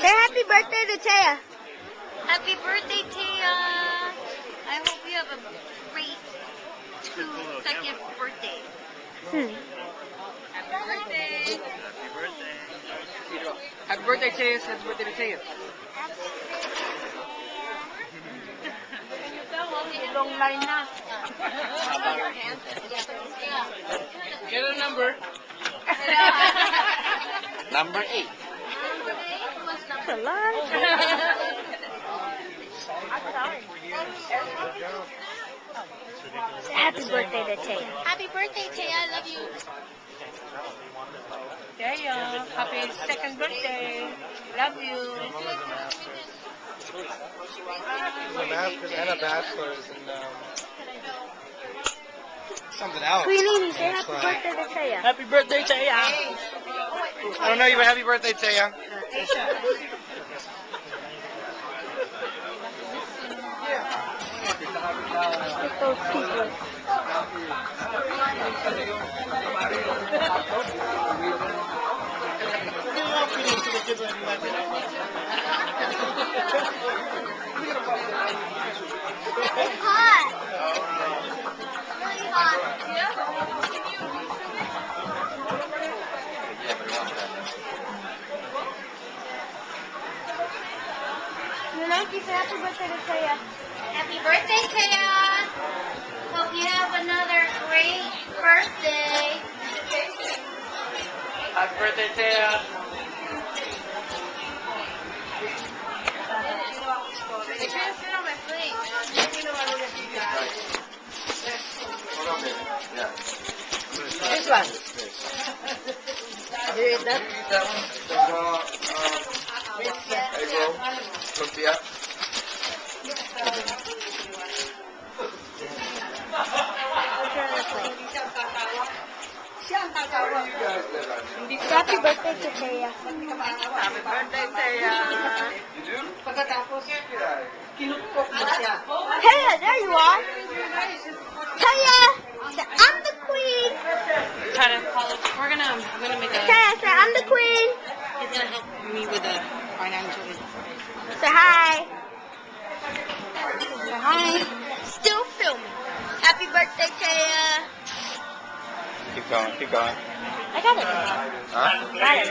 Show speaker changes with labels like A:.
A: Say happy birthday to Taya.
B: Happy birthday, Taya. I hope you have a great second birthday. Happy birthday.
C: Happy birthday.
D: Happy birthday, Taya. Happy birthday to Taya.
A: Long line na.
D: Get a number.
C: Number 8.
A: That's a lot. Happy birthday to Taya.
B: Happy birthday, Taya. I love you.
A: Taya, happy second birthday. Love you.
D: He's a master's and a bachelor's in something else.
A: Queenie, say happy birthday to Taya.
D: Happy birthday, Taya. I don't know you, but happy birthday, Taya.
A: Look at those people. It's hot. Really hot. Nike, say happy birthday to Taya.
B: Happy birthday, Taya. Hope you have another great birthday.
D: Happy birthday, Taya.
B: They can't fit on my plate.
A: This one. You eat that?
D: Hey, bro. Lumpia.
A: Happy birthday to Taya.
D: Happy birthday, Taya. You do?
A: Taya, there you are. Taya, I'm the queen.
E: We're gonna make a.
A: Taya, say I'm the queen.
E: He's gonna help me with the financial.
A: Say hi.
E: Say hi.
A: Still filming. Happy birthday, Taya.
C: Keep going, keep going.
A: I got it.
C: Huh?
A: Got it.